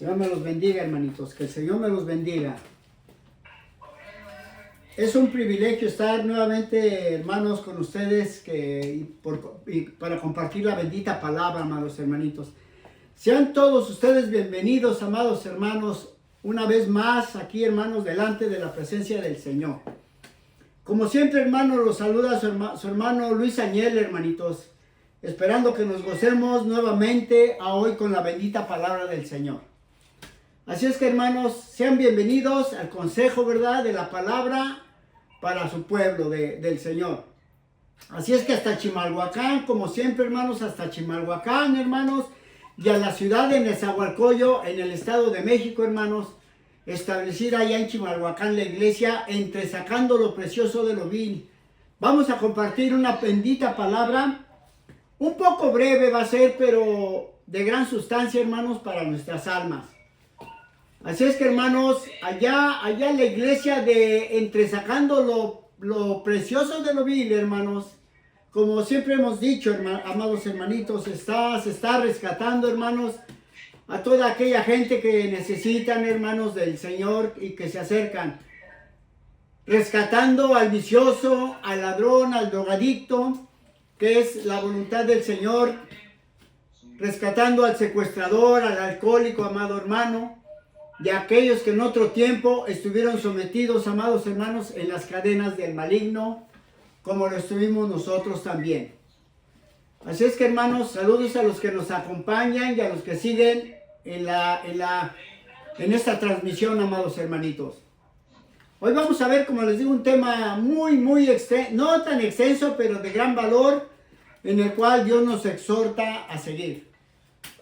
Señor me los bendiga, hermanitos, que el Señor me los bendiga. Es un privilegio estar nuevamente, hermanos, con ustedes para compartir la bendita palabra, amados hermanitos. Sean todos ustedes bienvenidos, amados hermanos, una vez más aquí, hermanos, delante de la presencia del Señor. Como siempre, hermanos, los saluda su hermano Luis Añel, hermanitos, esperando que nos gocemos nuevamente a hoy con la bendita palabra del Señor. Así es que, hermanos, sean bienvenidos al consejo, ¿verdad?, de la palabra para su pueblo del Señor. Así es que hasta Chimalhuacán, como siempre, hermanos, hasta Chimalhuacán, hermanos, y a la ciudad de Nezahualcóyotl, en el Estado de México, hermanos, establecida allá en Chimalhuacán la iglesia, entresacando lo precioso de lo vil. Vamos a compartir una bendita palabra, un poco breve va a ser, pero de gran sustancia, hermanos, para nuestras almas. Así es que, hermanos, allá en la iglesia de entresacando lo precioso de lo vil, hermanos, como siempre hemos dicho, amados hermanitos, se está rescatando, hermanos, a toda aquella gente que necesitan, hermanos, del Señor y que se acercan. Rescatando al vicioso, al ladrón, al drogadicto, que es la voluntad del Señor. Rescatando al secuestrador, al alcohólico, amado hermano, y a aquellos que en otro tiempo estuvieron sometidos, amados hermanos, en las cadenas del maligno, como lo estuvimos nosotros también. Así es que, hermanos, saludos a los que nos acompañan y a los que siguen en esta transmisión, amados hermanitos. Hoy vamos a ver, como les digo, un tema muy extenso, no tan extenso, pero de gran valor, en el cual Dios nos exhorta a seguir.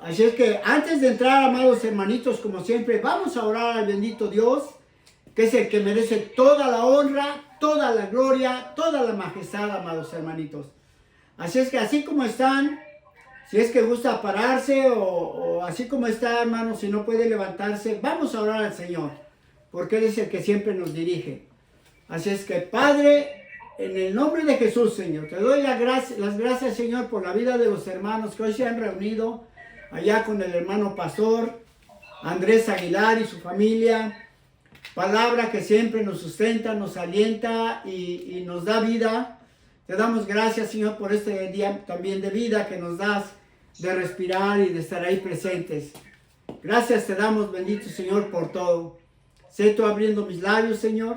Así es que antes de entrar, amados hermanitos, como siempre, vamos a orar al bendito Dios, que es el que merece toda la honra, toda la gloria, toda la majestad, amados hermanitos. Así es que así como están, si es que gusta pararse o así como está, hermanos, si no puede levantarse, vamos a orar al Señor, porque Él es el que siempre nos dirige. Así es que, Padre, en el nombre de Jesús, Señor, te doy las gracias, Señor, por la vida de los hermanos que hoy se han reunido allá con el hermano pastor Andrés Aguilar y su familia. Palabra que siempre nos sustenta, nos alienta y nos da vida. Te damos gracias, Señor, por este día también de vida que nos das, de respirar y de estar ahí presentes. Gracias te damos, bendito Señor, por todo. Sé tú abriendo mis labios, Señor.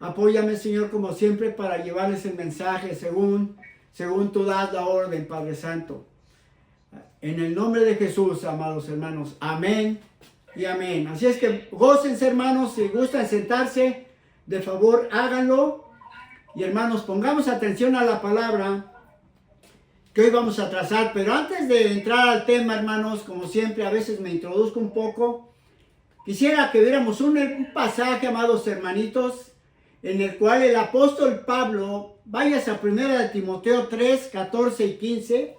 Apóyame, Señor, como siempre, para llevarles el mensaje según tú das la orden, Padre Santo. En el nombre de Jesús, amados hermanos. Amén y amén. Así es que gócense, hermanos. Si gustan sentarse, de favor háganlo. Y hermanos, pongamos atención a la palabra que hoy vamos a trazar. Pero antes de entrar al tema, hermanos, como siempre, a veces me introduzco un poco. Quisiera que viéramos un pasaje, amados hermanitos, en el cual el apóstol Pablo, vayas a 1 de Timoteo 3, 14 y 15.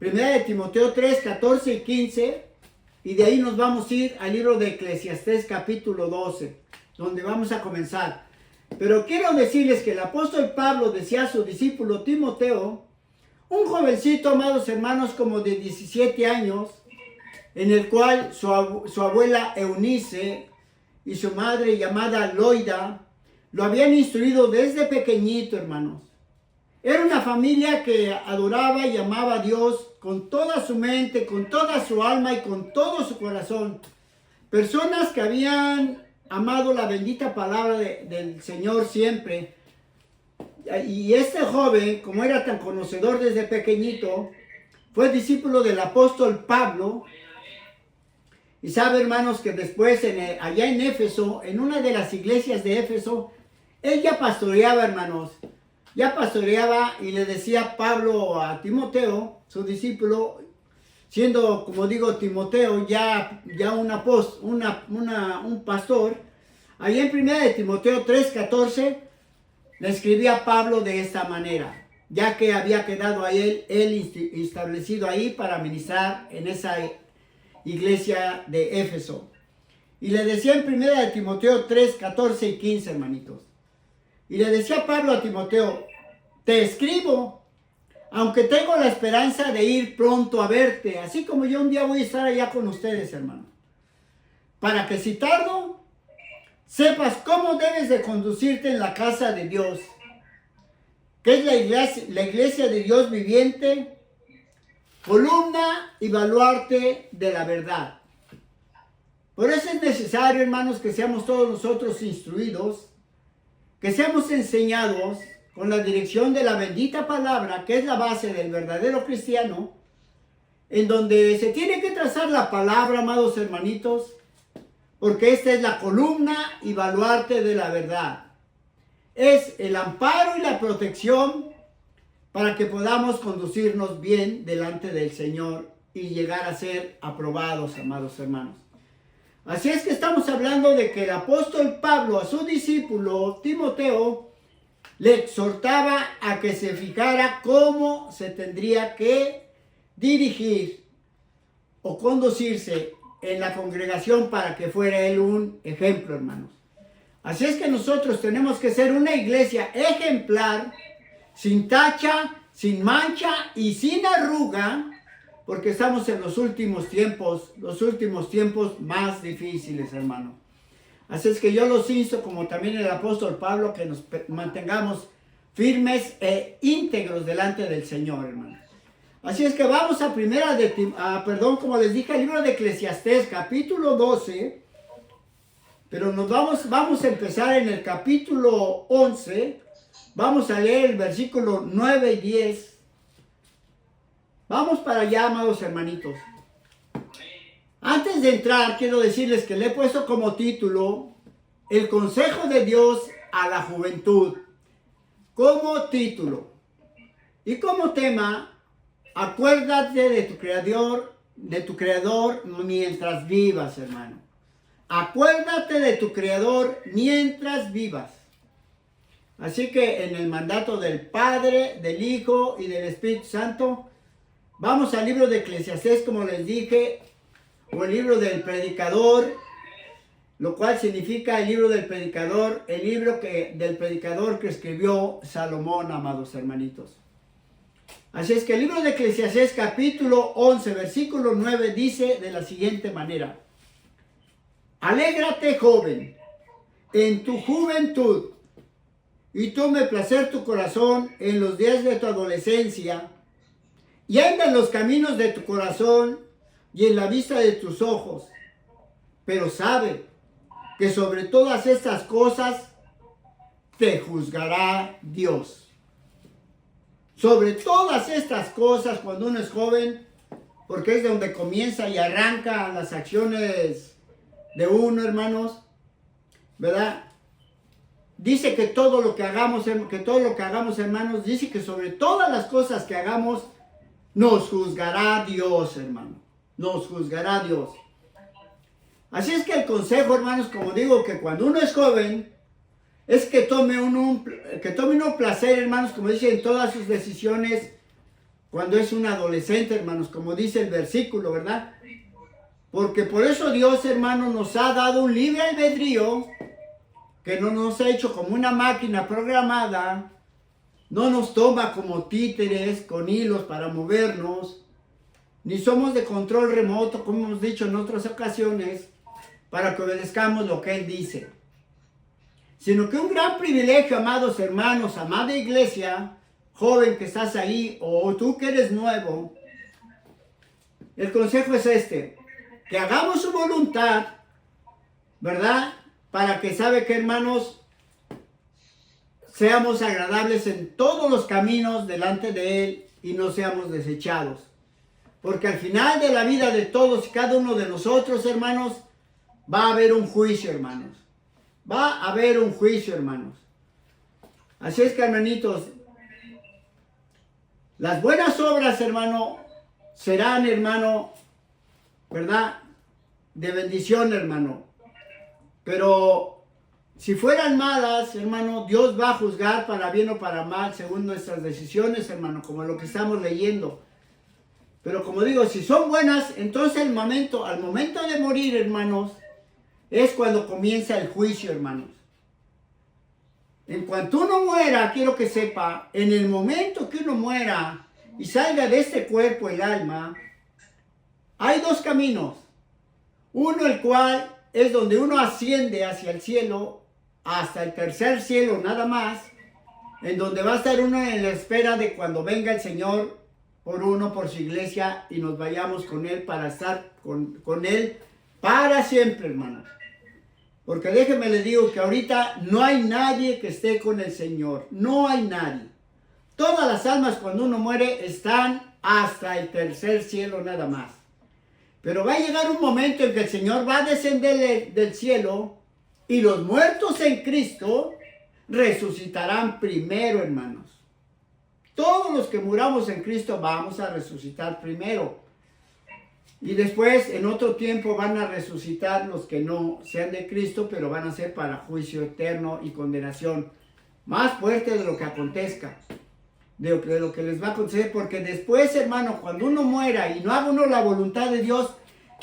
1 de Timoteo 3, 14 y 15. Y de ahí nos vamos a ir al libro de Eclesiastés capítulo 12, donde vamos a comenzar. Pero quiero decirles que el apóstol Pablo decía a su discípulo Timoteo, un jovencito, amados hermanos, como de 17 años, en el cual su abuela Eunice y su madre llamada Loida lo habían instruido desde pequeñito, hermanos. Era una familia que adoraba y amaba a Dios con toda su mente, con toda su alma y con todo su corazón. Personas que habían amado la bendita palabra del Señor siempre. Y este joven, como era tan conocedor desde pequeñito, fue discípulo del apóstol Pablo. Y sabe, hermanos, que después allá en Éfeso, en una de las iglesias de Éfeso, él ya pastoreaba, hermanos. Ya pastoreaba y le decía Pablo a Timoteo, su discípulo, siendo, como digo, Timoteo ya un pastor. Ahí en 1 de Timoteo 3:14 le escribía Pablo de esta manera, ya que había quedado él establecido ahí para ministrar en esa iglesia de Éfeso. Y le decía en 1 de Timoteo 3:14 y 15, hermanitos. Y le decía Pablo a Timoteo, te escribo, aunque tengo la esperanza de ir pronto a verte, así como yo un día voy a estar allá con ustedes, hermano. para que si tardo, sepas cómo debes de conducirte en la casa de Dios, que es la iglesia de Dios viviente, columna y baluarte de la verdad. Por eso es necesario, hermanos, que seamos todos nosotros instruidos, que seamos enseñados con la dirección de la bendita palabra, que es la base del verdadero cristiano, en donde se tiene que trazar la palabra, amados hermanitos, porque esta es la columna y baluarte de la verdad. Es el amparo y la protección para que podamos conducirnos bien delante del Señor y llegar a ser aprobados, amados hermanos. Así es que estamos hablando de que el apóstol Pablo a su discípulo Timoteo le exhortaba a que se fijara cómo se tendría que dirigir o conducirse en la congregación para que fuera él un ejemplo, hermanos. Así es que nosotros tenemos que ser una iglesia ejemplar, sin tacha, sin mancha y sin arruga, porque estamos en los últimos tiempos más difíciles, hermano. Así es que yo los insto, como también el apóstol Pablo, que nos mantengamos firmes e íntegros delante del Señor, hermano. Así es que vamos a como les dije, al libro de Eclesiastés, capítulo 12, pero vamos a empezar en el capítulo 11, vamos a leer el versículo 9 y 10. Vamos para allá, amados hermanitos. Antes de entrar, quiero decirles que le he puesto como título el consejo de Dios a la juventud. Como título. Y como tema, acuérdate de tu Creador mientras vivas, hermano. Acuérdate de tu Creador mientras vivas. Así que en el mandato del Padre, del Hijo y del Espíritu Santo, vamos al libro de Eclesiastés, como les dije, o el libro del predicador, lo cual significa el libro del predicador, del predicador que escribió Salomón, amados hermanitos. Así es que el libro de Eclesiastés, capítulo 11, versículo 9, dice de la siguiente manera: alégrate, joven, en tu juventud, y tome placer tu corazón en los días de tu adolescencia, y anda en los caminos de tu corazón y en la vista de tus ojos. Pero sabe que sobre todas estas cosas te juzgará Dios. Sobre todas estas cosas, cuando uno es joven, porque es de donde comienza y arranca las acciones de uno, hermanos, ¿verdad? Dice que todo lo que hagamos, hermanos, dice que sobre todas las cosas que hagamos, nos juzgará Dios, hermano. Nos juzgará Dios. Así es que el consejo, hermanos, como digo, que cuando uno es joven, es que tome uno placer, hermanos, como dice, en todas sus decisiones, cuando es un adolescente, hermanos, como dice el versículo, ¿verdad? Porque por eso Dios, hermanos, nos ha dado un libre albedrío, que no nos ha hecho como una máquina programada, no nos toma como títeres con hilos para movernos, ni somos de control remoto, como hemos dicho en otras ocasiones, para que obedezcamos lo que Él dice. Sino que un gran privilegio, amados hermanos, amada iglesia, joven que estás ahí, o tú que eres nuevo, el consejo es este: que hagamos su voluntad, ¿verdad? Para que sabe que, hermanos, seamos agradables en todos los caminos delante de Él y no seamos desechados. Porque al final de la vida de todos y cada uno de nosotros, hermanos, va a haber un juicio, hermanos. Va a haber un juicio, hermanos. Así es que, hermanitos, las buenas obras, hermano, serán, hermano, ¿verdad? De bendición, hermano. Pero si fueran malas, hermano, Dios va a juzgar para bien o para mal según nuestras decisiones, hermano, como lo que estamos leyendo. Pero como digo, si son buenas, entonces al momento de morir, hermanos, es cuando comienza el juicio, hermanos. En cuanto uno muera, quiero que sepa, en el momento que uno muera y salga de este cuerpo el alma, hay dos caminos. Uno, el cual es donde uno asciende hacia el cielo, hasta el tercer cielo nada más, en donde va a estar uno en la espera de cuando venga el Señor por uno, por su iglesia, y nos vayamos con Él para estar con Él para siempre, hermanos. Porque déjenme les digo que ahorita no hay nadie que esté con el Señor, no hay nadie. Todas las almas cuando uno muere están hasta el tercer cielo nada más. Pero va a llegar un momento en que el Señor va a descender del cielo y los muertos en Cristo resucitarán primero, hermanos. Todos los que muramos en Cristo vamos a resucitar primero. Y después, en otro tiempo, van a resucitar los que no sean de Cristo, pero van a ser para juicio eterno y condenación más fuerte de lo que acontezca, de lo que les va a acontecer. Porque después, hermano, cuando uno muera y no haga uno la voluntad de Dios,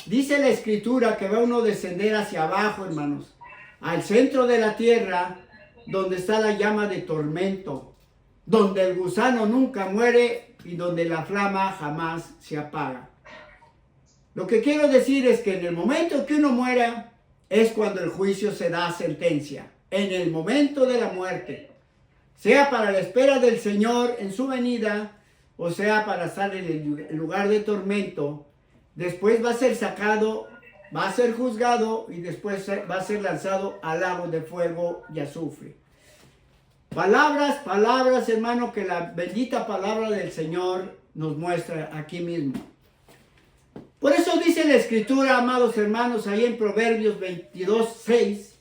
dice la Escritura que va uno a descender hacia abajo, hermanos, al centro de la tierra, donde está la llama de tormento, donde el gusano nunca muere y donde la flama jamás se apaga. Lo que quiero decir es que en el momento que uno muera es cuando el juicio se da sentencia. En el momento de la muerte, sea para la espera del Señor en su venida, o sea para estar en el lugar de tormento, después va a ser sacado, va a ser juzgado y después va a ser lanzado al lago de fuego y azufre. Palabras, palabras, hermano, que la bendita palabra del Señor nos muestra aquí mismo. Por eso dice la Escritura, amados hermanos, ahí en Proverbios 22:6,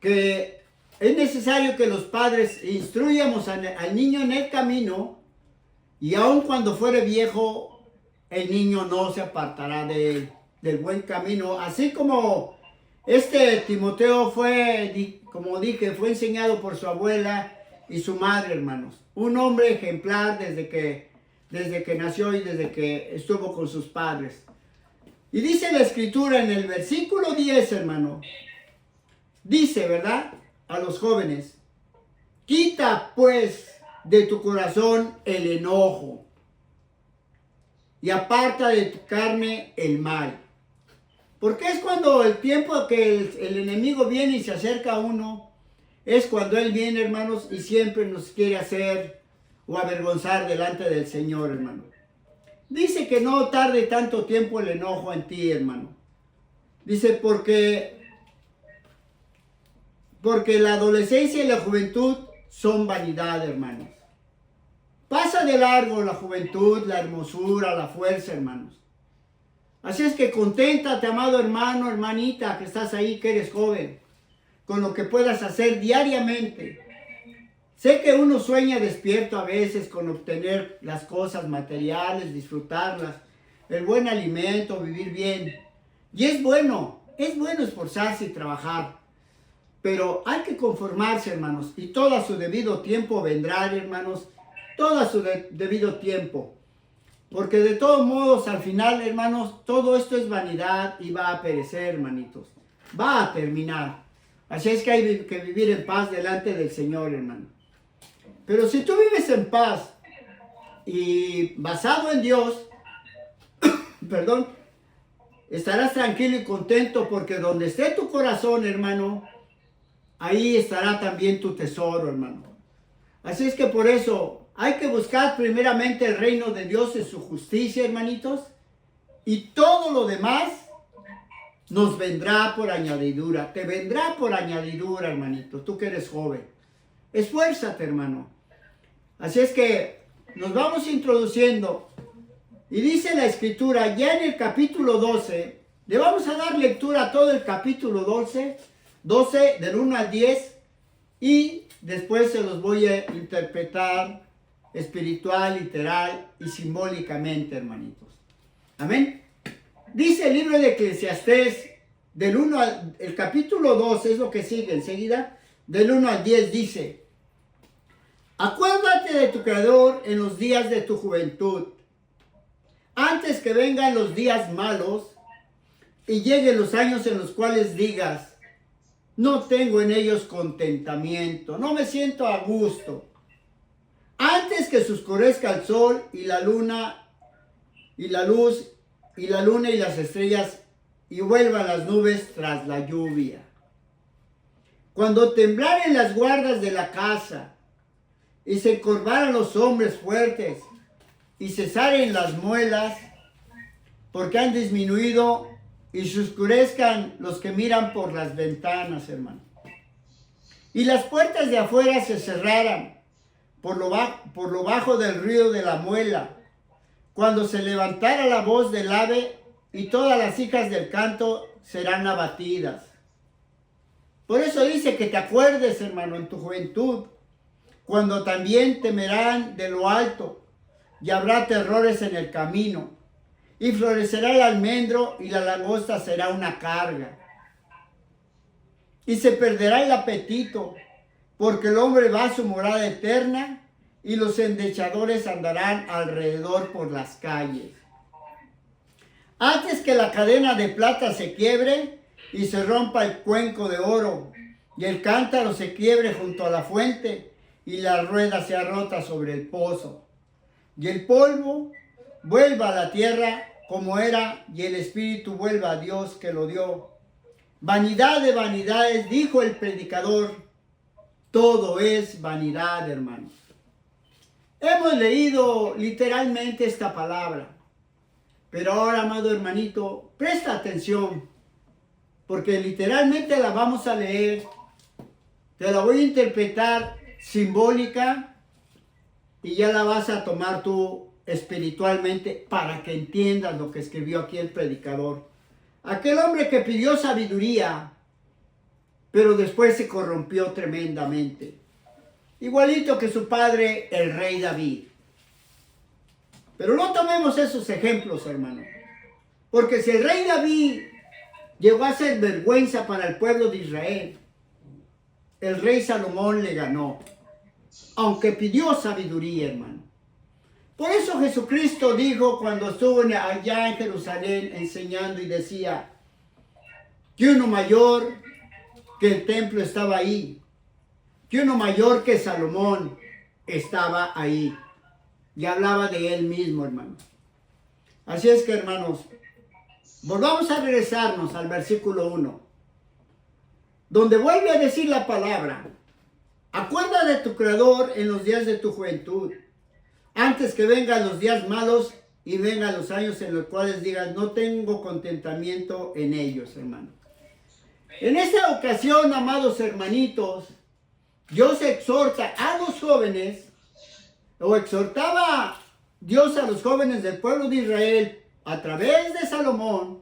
que es necesario que los padres instruyamos al niño en el camino, y aun cuando fuere viejo, el niño no se apartará del buen camino. Así como Timoteo fue, como dije, fue enseñado por su abuela y su madre, hermanos. Un hombre ejemplar desde que nació y desde que estuvo con sus padres. Y dice la Escritura en el versículo 10, hermano, dice, ¿verdad?, a los jóvenes: quita pues de tu corazón el enojo y aparta de tu carne el mal. Porque es cuando el tiempo que el enemigo viene y se acerca a uno, es cuando él viene, hermanos, y siempre nos quiere hacer o avergonzar delante del Señor, hermano. Dice que no tarde tanto tiempo el enojo en ti, hermano. Dice porque la adolescencia y la juventud son vanidad, hermanos. Pasa de largo la juventud, la hermosura, la fuerza, hermanos. Así es que conténtate, amado hermano, hermanita, que estás ahí, que eres joven, con lo que puedas hacer diariamente. Sé que uno sueña despierto a veces con obtener las cosas materiales, disfrutarlas, el buen alimento, vivir bien. Y es bueno esforzarse y trabajar. Pero hay que conformarse, hermanos, y todo a su debido tiempo vendrá, hermanos, todo a su debido tiempo. Porque de todos modos, al final, hermanos, todo esto es vanidad y va a perecer, hermanitos. Va a terminar. Así es que hay que vivir en paz delante del Señor, hermano. Pero si tú vives en paz y basado en Dios, perdón, estarás tranquilo y contento, porque donde esté tu corazón, hermano, ahí estará también tu tesoro, hermano. Así es que por eso hay que buscar primeramente el reino de Dios y su justicia, hermanitos, y todo lo demás nos vendrá por añadidura. Te vendrá por añadidura, hermanito, tú que eres joven. Esfuérzate, hermano. Así es que nos vamos introduciendo. Y dice la Escritura, ya en el capítulo 12, le vamos a dar lectura a todo el capítulo 12 del 1 al 10, y después se los voy a interpretar espiritual, literal y simbólicamente, hermanitos. Amén. Dice el libro de Eclesiastés, el capítulo 12 es lo que sigue enseguida, del 1 al 10 dice: acuérdate de tu Creador en los días de tu juventud, antes que vengan los días malos y lleguen los años en los cuales digas: no tengo en ellos contentamiento, no me siento a gusto. Antes que se oscurezca el sol y la luna y la luz y la luna y las estrellas y vuelvan las nubes tras la lluvia. Cuando temblaren las guardas de la casa, y se encorvaran los hombres fuertes, y cesaren las muelas, porque han disminuido, y se oscurezcan los que miran por las ventanas, hermano. Y las puertas de afuera se cerraran, por lo bajo del ruido de la muela, cuando se levantara la voz del ave, y todas las hijas del canto serán abatidas. Por eso dice que te acuerdes, hermano, en tu juventud, cuando también temerán de lo alto, y habrá terrores en el camino, y florecerá el almendro, y la langosta será una carga. Y se perderá el apetito, porque el hombre va a su morada eterna, y los endechadores andarán alrededor por las calles. Antes que la cadena de plata se quiebre, y se rompa el cuenco de oro, y el cántaro se quiebre junto a la fuente, y la rueda sea rota sobre el pozo, y el polvo vuelva a la tierra como era, y el espíritu vuelva a Dios que lo dio. Vanidad de vanidades, dijo el predicador, todo es vanidad, hermanos. Hemos leído literalmente esta palabra, pero ahora, amado hermanito, presta atención, porque literalmente la vamos a leer, te la voy a interpretar simbólica y ya la vas a tomar tú espiritualmente para que entiendas lo que escribió aquí el predicador. Aquel hombre que pidió sabiduría, pero después se corrompió tremendamente. Igualito que su padre, el rey David. Pero no tomemos esos ejemplos, hermano. Porque si el rey David llegó a ser vergüenza para el pueblo de Israel, el rey Salomón le ganó. Aunque pidió sabiduría, hermano. Por eso Jesucristo dijo cuando estuvo allá en Jerusalén enseñando y decía que uno mayor que el templo estaba ahí, que uno mayor que Salomón estaba ahí. Y hablaba de él mismo, hermano. Así es que, hermanos, volvamos a regresarnos al versículo 1, donde vuelve a decir la palabra: acuerda de tu Creador en los días de tu juventud, antes que vengan los días malos y vengan los años en los cuales digas, no tengo contentamiento en ellos, hermano. En esta ocasión, amados hermanitos, Dios exhorta a los jóvenes, o exhortaba Dios a los jóvenes del pueblo de Israel a través de Salomón,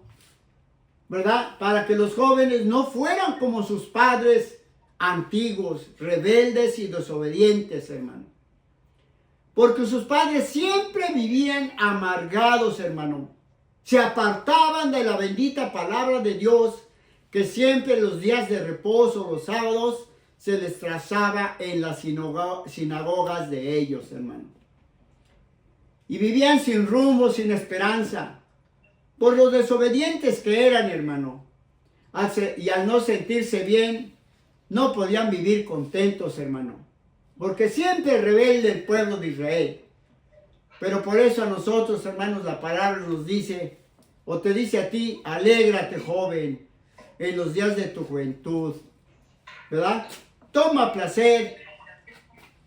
¿verdad? Para que los jóvenes no fueran como sus padres antiguos, rebeldes y desobedientes, hermano. Porque sus padres siempre vivían amargados, hermano. Se apartaban de la bendita palabra de Dios, que siempre en los días de reposo, los sábados, se les trazaba en las sinagogas de ellos, hermano. Y vivían sin rumbo, sin esperanza, por los desobedientes que eran, hermano. Y al no sentirse bien, no podían vivir contentos, hermano. Porque siempre rebelde el pueblo de Israel. Pero por eso a nosotros, hermanos, la palabra nos dice, o te dice a ti, alégrate, joven, en los días de tu juventud, ¿verdad? Toma placer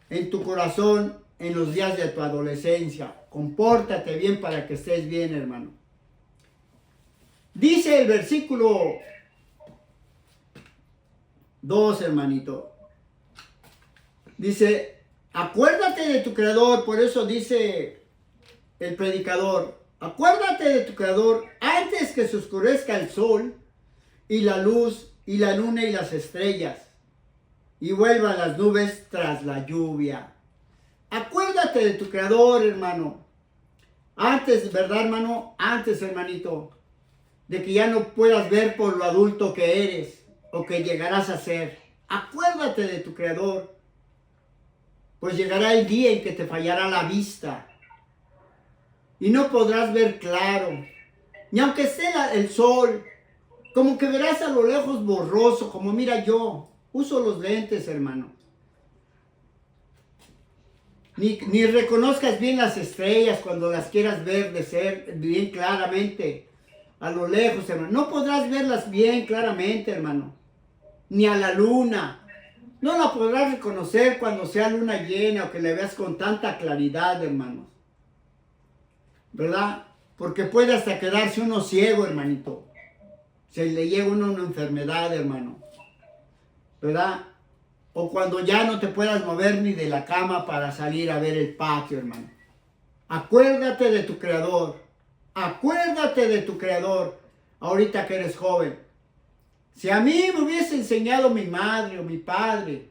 en tu corazón en los días de tu adolescencia. Compórtate bien para que estés bien, hermano. Dice el versículo 2, hermanito. Dice, acuérdate de tu Creador. Por eso dice el predicador, acuérdate de tu Creador antes que se oscurezca el sol y la luz y la luna y las estrellas, y vuelvan las nubes tras la lluvia. Acuérdate de tu Creador, hermano. Antes, ¿verdad, hermano? Antes, hermanito, de que ya no puedas ver por lo adulto que eres o que llegarás a ser. Acuérdate de tu Creador, pues llegará el día en que te fallará la vista y no podrás ver claro, ni aunque esté el sol, como que verás a lo lejos borroso, como mira yo. Uso los lentes, hermano. Ni reconozcas bien las estrellas cuando las quieras ver de ser bien claramente. a lo lejos, hermano. No podrás verlas bien claramente, hermano. Ni a la luna. No la podrás reconocer cuando sea luna llena o que le veas con tanta claridad, hermanos. ¿Verdad? Porque puede hasta quedarse uno ciego, hermanito. Se le llega a uno una enfermedad, hermano. ¿Verdad? O cuando ya no te puedas mover ni de la cama para salir a ver el patio, hermano. Acuérdate de tu Creador. Acuérdate de tu Creador. Ahorita que eres joven. Si a mí me hubiese enseñado mi madre o mi padre.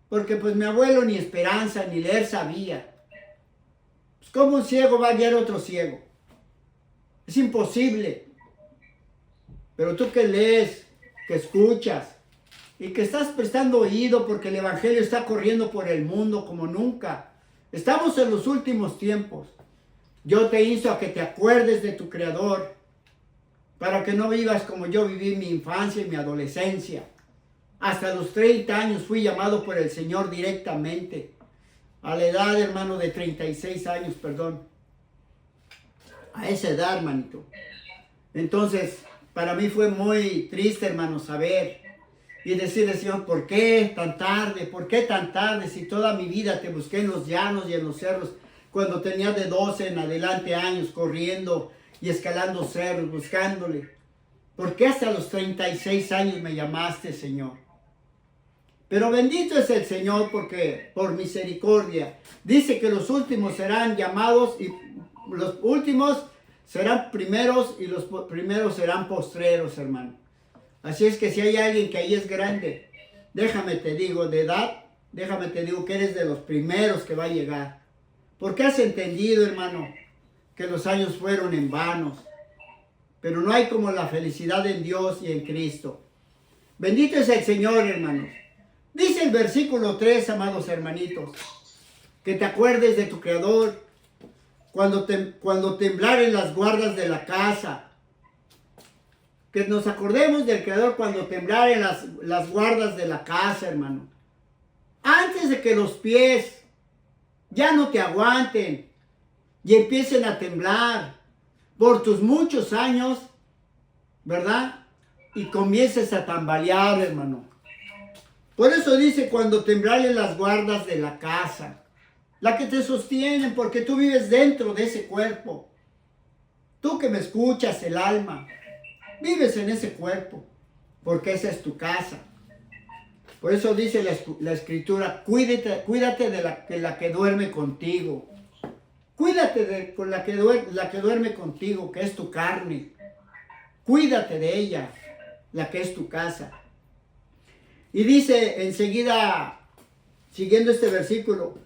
Porque pues mi abuelo ni esperanza ni leer sabía. Pues ¿cómo un ciego va a guiar a otro ciego? Es imposible. Pero tú que lees, que escuchas y que estás prestando oído porque el evangelio está corriendo por el mundo como nunca. Estamos en los últimos tiempos. Yo te insto a que te acuerdes de tu Creador para que no vivas como yo viví mi infancia y mi adolescencia. Hasta los 30 años fui llamado por el Señor directamente. A la edad, hermano, de 36 años, perdón. A esa edad, hermanito. Entonces, para mí fue muy triste, hermano, saber y decirle, Señor, ¿por qué tan tarde? ¿Por qué tan tarde? Si toda mi vida te busqué en los llanos y en los cerros, cuando tenía de 12 en adelante años, corriendo y escalando cerros, buscándole. ¿Por qué hasta los 36 años me llamaste, Señor? Pero bendito es el Señor porque por misericordia dice que los últimos serán llamados y los últimos serán primeros y los primeros serán postreros, hermano. Así es que si hay alguien que ahí es grande, déjame te digo, de edad, déjame te digo que eres de los primeros que va a llegar. Porque has entendido, hermano, que los años fueron en vanos. Pero no hay como la felicidad en Dios y en Cristo. Bendito es el Señor, hermanos. Dice el versículo 3, amados hermanitos, que te acuerdes de tu Creador cuando temblaren las guardas de la casa. Que nos acordemos del Creador cuando temblaren las guardas de la casa, hermano. Antes de que los pies ya no te aguanten y empiecen a temblar por tus muchos años, ¿verdad? Y comiences a tambalear, hermano. Por eso dice cuando temblaren las guardas de la casa, la que te sostienen, porque tú vives dentro de ese cuerpo. Tú que me escuchas, el alma, vives en ese cuerpo, porque esa es tu casa. Por eso dice la Escritura, cuídate de la que duerme contigo. Cuídate de la que duerme contigo, que es tu carne. Cuídate de ella, la que es tu casa. Y dice enseguida, siguiendo este versículo,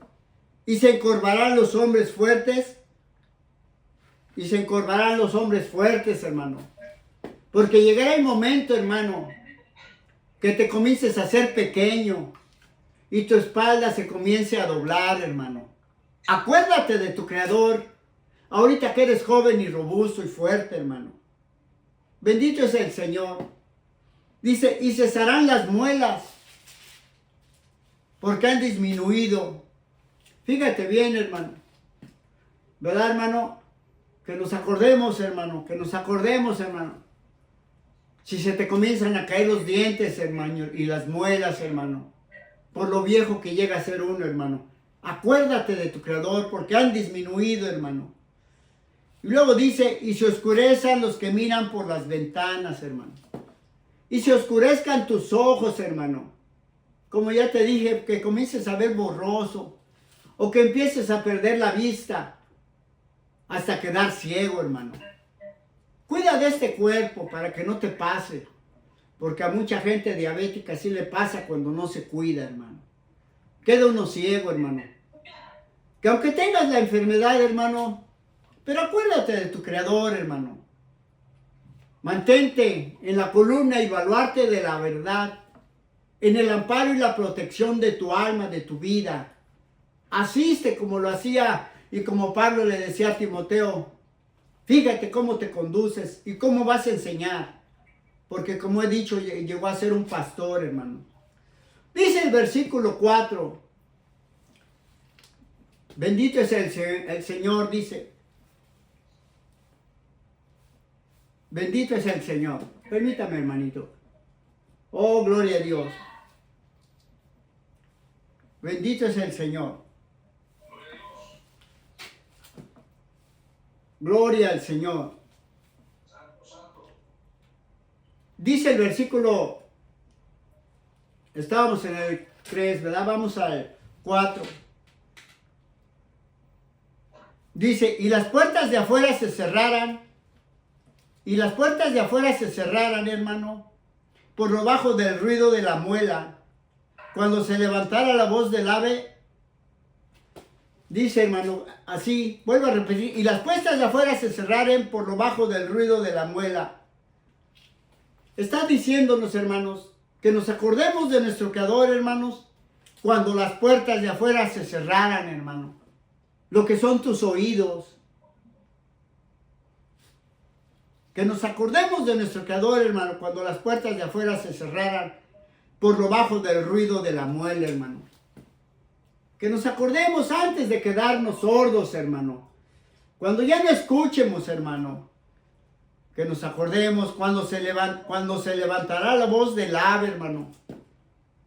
y se encorvarán los hombres fuertes, y se encorvarán los hombres fuertes, hermano. Porque llegará el momento, hermano, que te comiences a hacer pequeño y tu espalda se comience a doblar, hermano. Acuérdate de tu Creador, ahorita que eres joven y robusto y fuerte, hermano. Bendito es el Señor. Dice, y cesarán las muelas, porque han disminuido. Fíjate bien, hermano. ¿Verdad, hermano? Que nos acordemos, hermano. Que nos acordemos, hermano. Si se te comienzan a caer los dientes, hermano, y las muelas, hermano. Por lo viejo que llega a ser uno, hermano. Acuérdate de tu Creador, porque han disminuido, hermano. Y luego dice, y se oscurezcan los que miran por las ventanas, hermano. Y se oscurezcan tus ojos, hermano. Como ya te dije, que comiences a ver borroso. O que empieces a perder la vista. Hasta quedar ciego, hermano. Cuida de este cuerpo para que no te pase. Porque a mucha gente diabética sí le pasa cuando no se cuida, hermano. Queda uno ciego, hermano. Que aunque tengas la enfermedad, hermano, pero acuérdate de tu Creador, hermano. Mantente en la columna y baluarte de la verdad, en el amparo y la protección de tu alma, de tu vida. Asiste como lo hacía y como Pablo le decía a Timoteo, fíjate cómo te conduces y cómo vas a enseñar, porque como he dicho, llegó a ser un pastor, hermano. Dice el versículo 4, bendito es el Señor, dice, Bendito es el Señor. Permítame, hermanito. Oh, gloria a Dios. Bendito es el Señor. Gloria al Señor. Dice el versículo, estábamos en el 3, ¿verdad? Vamos al 4. Dice, y las puertas de afuera se cerraran. Y las puertas de afuera se cerraran, hermano, por lo bajo del ruido de la muela. Cuando se levantara la voz del ave, dice, hermano, así, vuelvo a repetir, y las puertas de afuera se cerraren por lo bajo del ruido de la muela. Está diciéndonos, hermanos, que nos acordemos de nuestro Creador, hermanos, cuando las puertas de afuera se cerraran, hermano. Lo que son tus oídos. Que nos acordemos de nuestro Creador, hermano, cuando las puertas de afuera se cerraran por lo bajo del ruido de la muela, hermano. Que nos acordemos antes de quedarnos sordos, hermano. Cuando ya no escuchemos, hermano. Que nos acordemos cuando se levantará la voz del ave, hermano.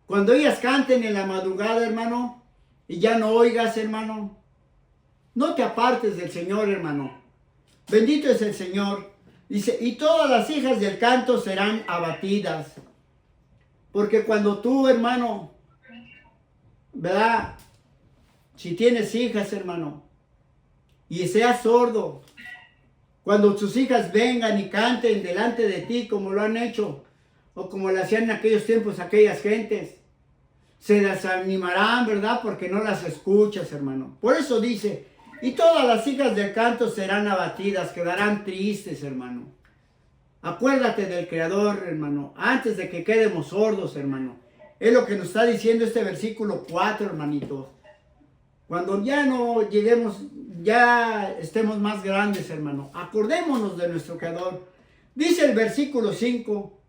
Cuando ellas canten en la madrugada, hermano, y ya no oigas, hermano. No te apartes del Señor, hermano. Bendito es el Señor. Dice, y todas las hijas del canto serán abatidas. Porque cuando tú, hermano, ¿verdad? Si tienes hijas, hermano, y seas sordo, cuando tus hijas vengan y canten delante de ti como lo han hecho, o como lo hacían en aquellos tiempos aquellas gentes, se desanimarán, ¿verdad? Porque no las escuchas, hermano. Por eso dice, y todas las hijas del canto serán abatidas, quedarán tristes, hermano. Acuérdate del Creador, hermano, antes de que quedemos sordos, hermano. Es lo que nos está diciendo este versículo 4, hermanitos. Cuando ya no lleguemos, ya estemos más grandes, hermano. Acordémonos de nuestro Creador. Dice el versículo 5,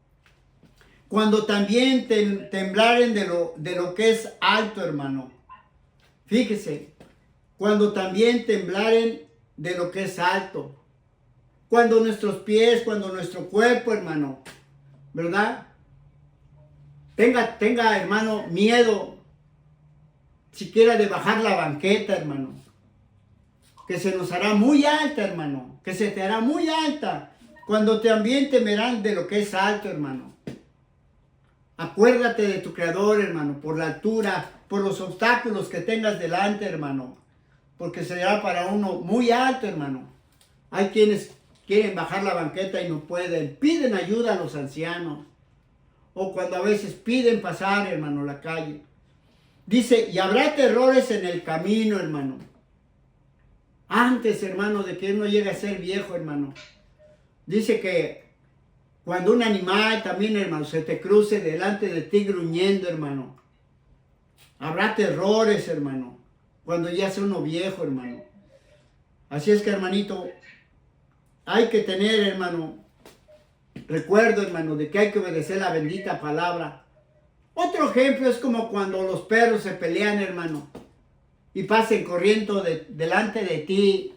cuando también temblaren de lo que es alto, hermano. Fíjese, cuando también temblaren de lo que es alto. Cuando nuestros pies, cuando nuestro cuerpo, hermano, ¿verdad? Tenga, hermano, miedo, siquiera de bajar la banqueta, hermano. Que se nos hará muy alta, hermano. Que se te hará muy alta. Cuando también temerán de lo que es alto, hermano. Acuérdate de tu Creador, hermano, por la altura, por los obstáculos que tengas delante, hermano. Porque será para uno muy alto, hermano. Hay quienes quieren bajar la banqueta y no pueden. Piden ayuda a los ancianos. O cuando a veces piden pasar, hermano, la calle. Dice, y habrá terrores en el camino, hermano. Antes, hermano, de que uno llegue a ser viejo, hermano. Dice que cuando un animal también, hermano, se te cruce delante de ti gruñendo, hermano. Habrá terrores, hermano. Cuando ya sea uno viejo, hermano. Así es que, hermanito, hay que tener, hermano, recuerdo, hermano, de que hay que obedecer la bendita palabra. Otro ejemplo es como cuando los perros se pelean, hermano, y pasen corriendo delante de ti,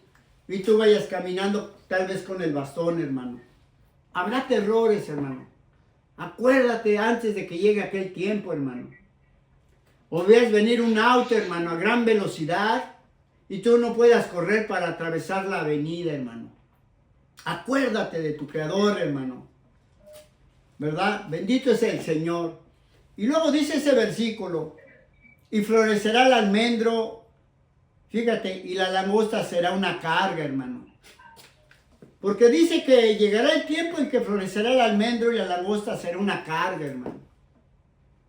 y tú vayas caminando tal vez con el bastón, hermano. Habrá terrores, hermano. Acuérdate antes de que llegue aquel tiempo, hermano. O veas venir un auto, hermano, a gran velocidad, y tú no puedas correr para atravesar la avenida, hermano. Acuérdate de tu Creador, hermano. ¿Verdad? Bendito es el Señor. Y luego dice ese versículo, y florecerá el almendro, fíjate, y la langosta será una carga, hermano. Porque dice que llegará el tiempo en que florecerá el almendro y la langosta será una carga, hermano.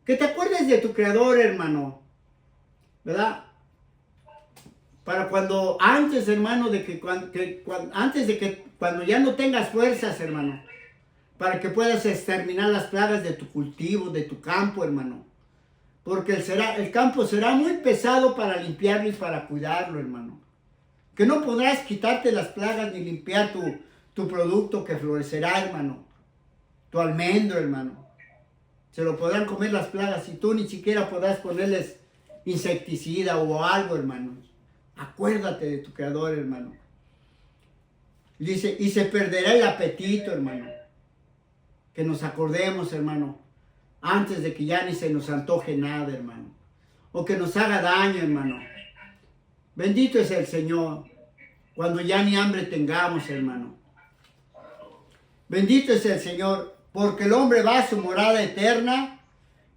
Que te acuerdes de tu Creador, hermano. ¿Verdad? Para cuando, antes, hermano, cuando ya no tengas fuerzas, hermano, para que puedas exterminar las plagas de tu cultivo, de tu campo, hermano. Porque el campo será muy pesado para limpiarlo y para cuidarlo, hermano. Que no podrás quitarte las plagas ni limpiar tu producto que florecerá, hermano. Tu almendro, hermano. Se lo podrán comer las plagas y tú ni siquiera podrás ponerles insecticida o algo, hermano. Acuérdate de tu Creador, hermano. Dice, y se perderá el apetito, hermano. Que nos acordemos, hermano, antes de que ya ni se nos antoje nada, hermano. O que nos haga daño, hermano. Bendito es el Señor. Cuando ya ni hambre tengamos, hermano. Bendito es el Señor, porque el hombre va a su morada eterna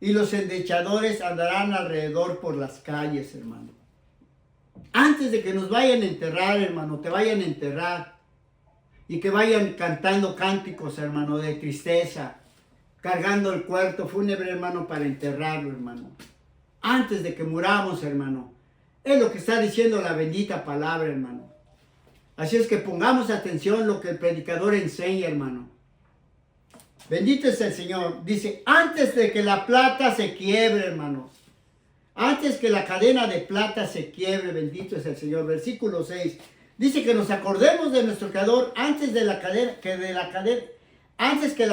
y los endechadores andarán alrededor por las calles, hermano. Antes de que nos vayan a enterrar, hermano, te vayan a enterrar y que vayan cantando cánticos, hermano, de tristeza, cargando el cuerpo fúnebre, hermano, para enterrarlo, hermano. Antes de que muramos, hermano. Es lo que está diciendo la bendita palabra, hermano. Así es que pongamos atención a lo que el predicador enseña, hermano. Bendito es el Señor. Dice, antes de que la plata se quiebre, hermanos. Antes que la cadena de plata se quiebre, bendito es el Señor. Versículo 6. Dice que nos acordemos de nuestro Creador antes que la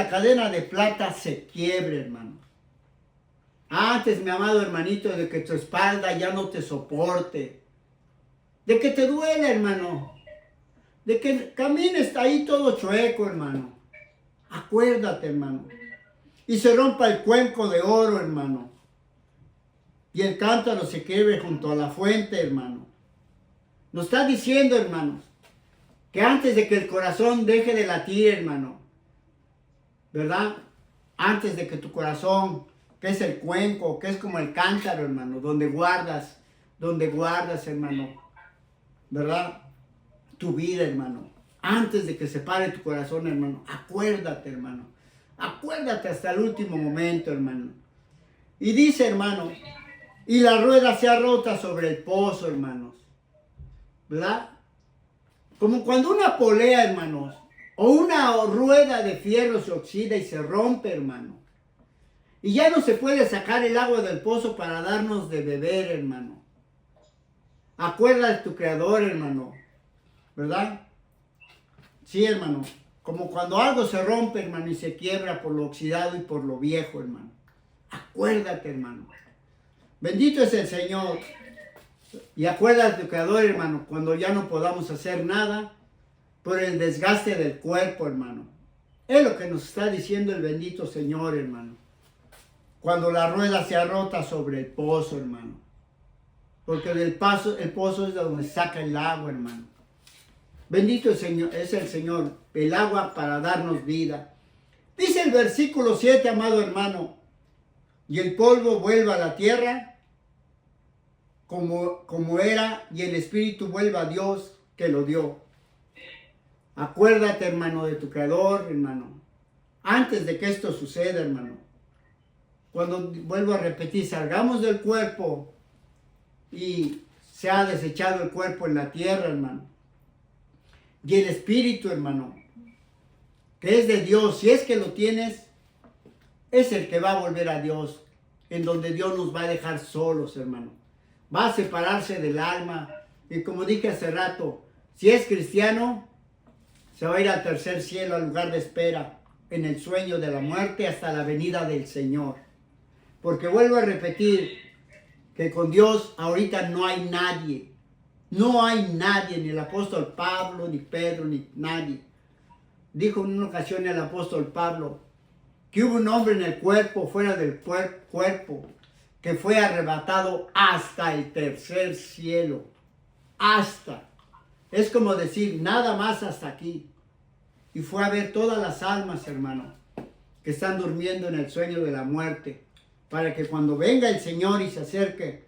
cadena de plata se quiebre, hermano. Antes, mi amado hermanito, de que tu espalda ya no te soporte. De que te duele, hermano. De que camines ahí todo chueco, hermano. Acuérdate, hermano. Y se rompa el cuenco de oro, hermano. Y el cántaro se quiebre junto a la fuente, hermano. Nos está diciendo, hermanos, que antes de que el corazón deje de latir, hermano, ¿verdad? Antes de que tu corazón, que es el cuenco, que es como el cántaro, hermano, donde guardas, hermano, ¿verdad? Tu vida, hermano. Antes de que se pare tu corazón, hermano, acuérdate, hermano. Acuérdate hasta el último momento, hermano. Y dice, hermano, y la rueda se ha rota sobre el pozo, hermanos. ¿Verdad? Como cuando una polea, hermanos, o una rueda de fierro se oxida y se rompe, hermano. Y ya no se puede sacar el agua del pozo para darnos de beber, hermano. Acuérdate de tu Creador, hermano. ¿Verdad? Sí, hermano. Como cuando algo se rompe, hermano, y se quiebra por lo oxidado y por lo viejo, hermano. Acuérdate, hermano. Bendito es el Señor. Y acuérdate de tu Creador, hermano, cuando ya no podamos hacer nada por el desgaste del cuerpo, hermano. Es lo que nos está diciendo el bendito Señor, hermano. Cuando la rueda se ha rota sobre el pozo, hermano. Porque el pozo es de donde saca el agua, hermano. Bendito es el Señor, el agua para darnos vida. Dice el versículo 7, amado hermano, y el polvo vuelva a la tierra como era, y el espíritu vuelva a Dios que lo dio. Acuérdate, hermano, de tu Creador, hermano, antes de que esto suceda, hermano. Cuando, vuelvo a repetir, salgamos del cuerpo y se ha desechado el cuerpo en la tierra, hermano. Y el espíritu, hermano, que es de Dios, si es que lo tienes, es el que va a volver a Dios, en donde Dios nos va a dejar solos, hermano. Va a separarse del alma. Y como dije hace rato, si es cristiano, se va a ir al tercer cielo, al lugar de espera, en el sueño de la muerte, hasta la venida del Señor. Porque vuelvo a repetir, que con Dios ahorita no hay nadie. No hay nadie, ni el apóstol Pablo, ni Pedro, ni nadie. Dijo en una ocasión el apóstol Pablo, que hubo un hombre en el cuerpo, fuera del cuerpo, que fue arrebatado hasta el tercer cielo. Hasta. Es como decir, nada más hasta aquí. Y fue a ver todas las almas, hermano, que están durmiendo en el sueño de la muerte, para que cuando venga el Señor y se acerque,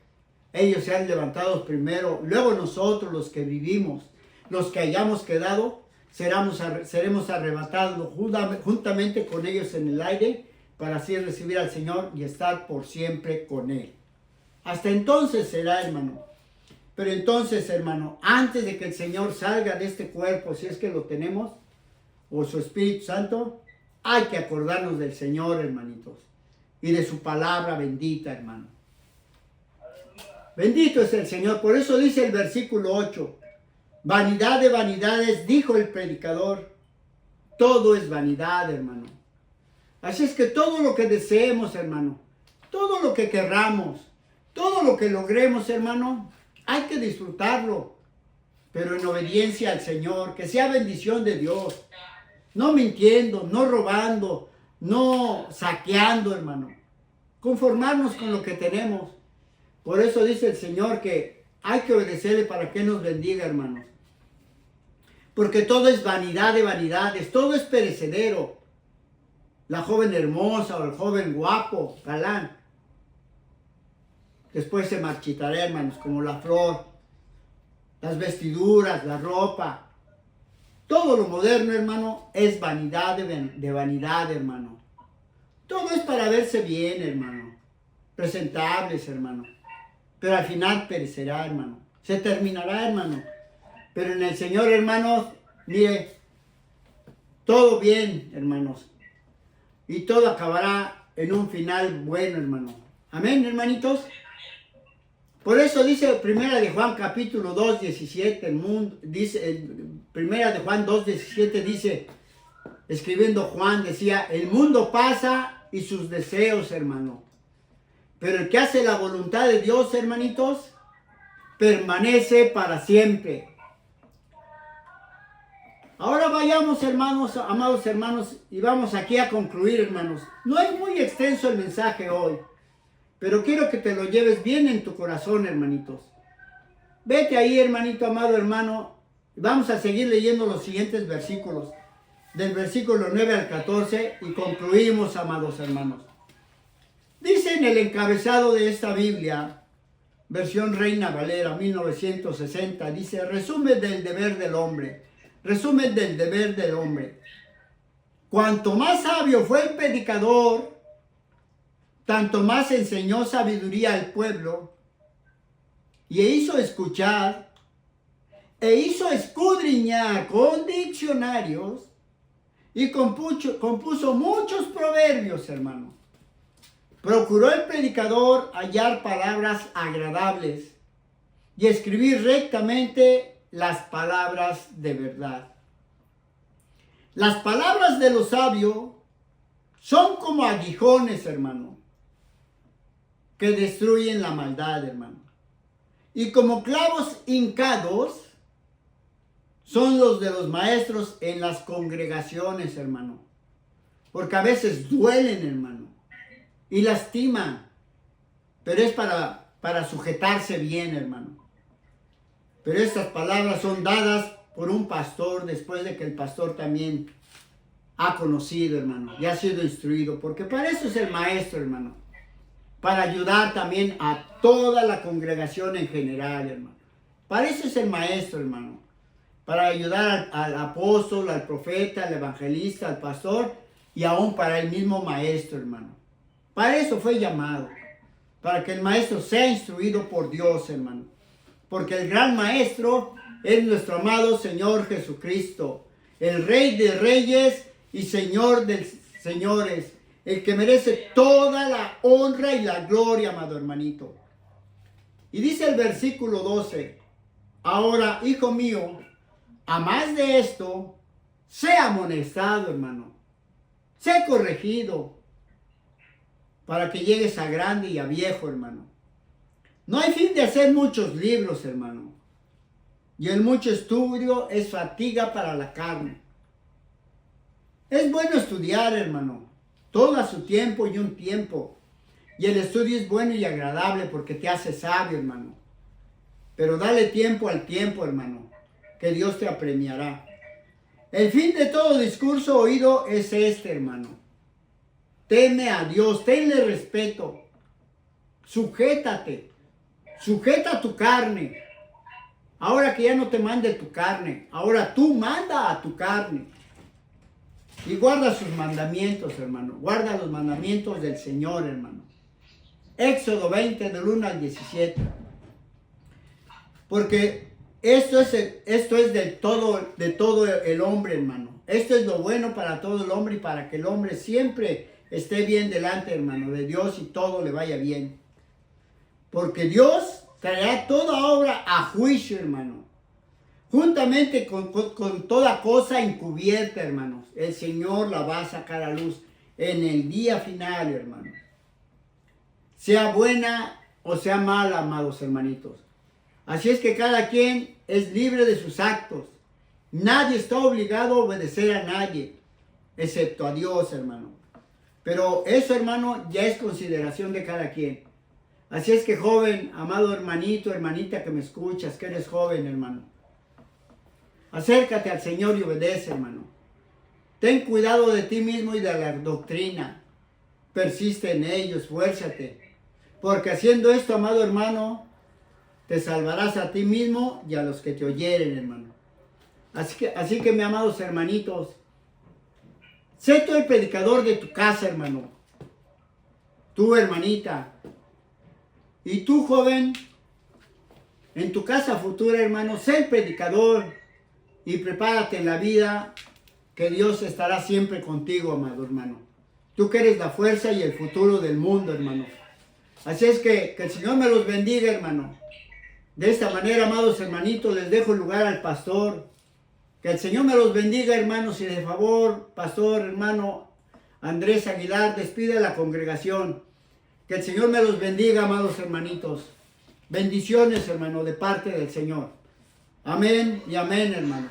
ellos sean levantados primero, luego nosotros los que vivimos, los que hayamos quedado, seremos arrebatados juntamente con ellos en el aire, para así recibir al Señor y estar por siempre con Él. Hasta entonces será, hermano. Pero entonces, hermano, antes de que el Señor salga de este cuerpo, si es que lo tenemos, o su Espíritu Santo, hay que acordarnos del Señor, hermanitos, y de su palabra bendita, hermano. Bendito es el Señor. Por eso dice el versículo 8, vanidad de vanidades, dijo el predicador, todo es vanidad, hermano. Así es que todo lo que deseemos, hermano, todo lo que querramos, todo lo que logremos, hermano, hay que disfrutarlo. pero en obediencia al Señor, que sea bendición de Dios, no mintiendo, no robando, no saqueando, hermano. Conformarnos con lo que tenemos. Por eso dice el Señor que hay que obedecerle para que nos bendiga, hermanos. Porque todo es vanidad de vanidades, todo es perecedero. La joven hermosa o el joven guapo, galán, después se marchitará, hermanos, como la flor, las vestiduras, la ropa. Todo lo moderno, hermano, es vanidad de vanidad, hermano. Todo es para verse bien, hermano. Presentables, hermano. Pero al final perecerá, hermano. Se terminará, hermano. Pero en el Señor, hermanos, mire, todo bien, hermanos. Y todo acabará en un final bueno, hermano. Amén, hermanitos. Por eso dice Primera de Juan capítulo 2, 17, Primera de Juan 2, 17 dice, escribiendo Juan, decía, el mundo pasa y sus deseos, hermano. Pero el que hace la voluntad de Dios, hermanitos, permanece para siempre. Ahora vayamos, hermanos, amados hermanos, y vamos aquí a concluir, hermanos. No es muy extenso el mensaje hoy, pero quiero que te lo lleves bien en tu corazón, hermanitos. Vete ahí, hermanito, amado hermano, y vamos a seguir leyendo los siguientes versículos, del versículo 9 al 14, y concluimos, amados hermanos. Dice en el encabezado de esta Biblia, versión Reina Valera 1960, dice, resumen del deber del hombre. Resumen del deber del hombre. Cuanto más sabio fue el predicador, tanto más enseñó sabiduría al pueblo, y hizo escuchar, e hizo escudriñar con diccionarios, y compuso muchos proverbios, hermano. Procuró el predicador hallar palabras agradables y escribir rectamente las palabras de verdad. Las palabras de los sabios son como aguijones, hermano, que destruyen la maldad, hermano. Y como clavos hincados son los de los maestros en las congregaciones, hermano. Porque a veces duelen, hermano, y lastiman, pero es para sujetarse bien, hermano. Pero estas palabras son dadas por un pastor después de que el pastor también ha conocido, hermano, y ha sido instruido, porque para eso es el maestro, hermano, para ayudar también a toda la congregación en general, hermano. Para eso es el maestro, hermano, para ayudar al apóstol, al profeta, al evangelista, al pastor, y aún para el mismo maestro, hermano. Para eso fue llamado, para que el maestro sea instruido por Dios, hermano. Porque el gran maestro es nuestro amado Señor Jesucristo, el Rey de Reyes y Señor de Señores, el que merece toda la honra y la gloria, amado hermanito. Y dice el versículo 12, ahora, hijo mío, a más de esto, sea amonestado, hermano, sea corregido, para que llegues a grande y a viejo, hermano. No hay fin de hacer muchos libros, hermano. Y el mucho estudio es fatiga para la carne. Es bueno estudiar, hermano, todo a su tiempo y un tiempo. Y el estudio es bueno y agradable porque te hace sabio, hermano. Pero dale tiempo al tiempo, hermano, que Dios te apremiará. El fin de todo discurso oído es este, hermano. Teme a Dios, tenle respeto. Sujétate. Sujeta tu carne. Ahora que ya no te mande tu carne, ahora tú manda a tu carne. Y guarda sus mandamientos, hermano. Guarda los mandamientos del Señor, hermano. Éxodo 20, del 1 al 17. Porque esto es de todo el hombre, hermano. Esto es lo bueno para todo el hombre y para que el hombre siempre esté bien delante, hermano, de Dios y todo le vaya bien. Porque Dios traerá toda obra a juicio, hermano. Juntamente con toda cosa encubierta, hermanos. El Señor la va a sacar a luz en el día final, hermano. Sea buena o sea mala, amados hermanitos. Así es que cada quien es libre de sus actos. Nadie está obligado a obedecer a nadie, excepto a Dios, hermano. Pero eso, hermano, ya es consideración de cada quien. Así es que, joven, amado hermanito, hermanita que me escuchas, que eres joven, hermano, acércate al Señor y obedece, hermano. Ten cuidado de ti mismo y de la doctrina. Persiste en ello, esfuérzate. Porque haciendo esto, amado hermano, te salvarás a ti mismo y a los que te oyeren, hermano. Así que, mis amados hermanitos, sé tú el predicador de tu casa, hermano. Tú, hermanita. Y tú, joven, en tu casa futura, hermano, sé el predicador y prepárate en la vida, que Dios estará siempre contigo, amado hermano. Tú que eres la fuerza y el futuro del mundo, hermano. Así es que el Señor me los bendiga, hermano. De esta manera, amados hermanitos, les dejo lugar al pastor. Que el Señor me los bendiga, hermanos, y de favor, pastor, hermano Andrés Aguilar, despide a la congregación. Que el Señor me los bendiga, amados hermanitos. Bendiciones, hermano, de parte del Señor. Amén y amén, hermano.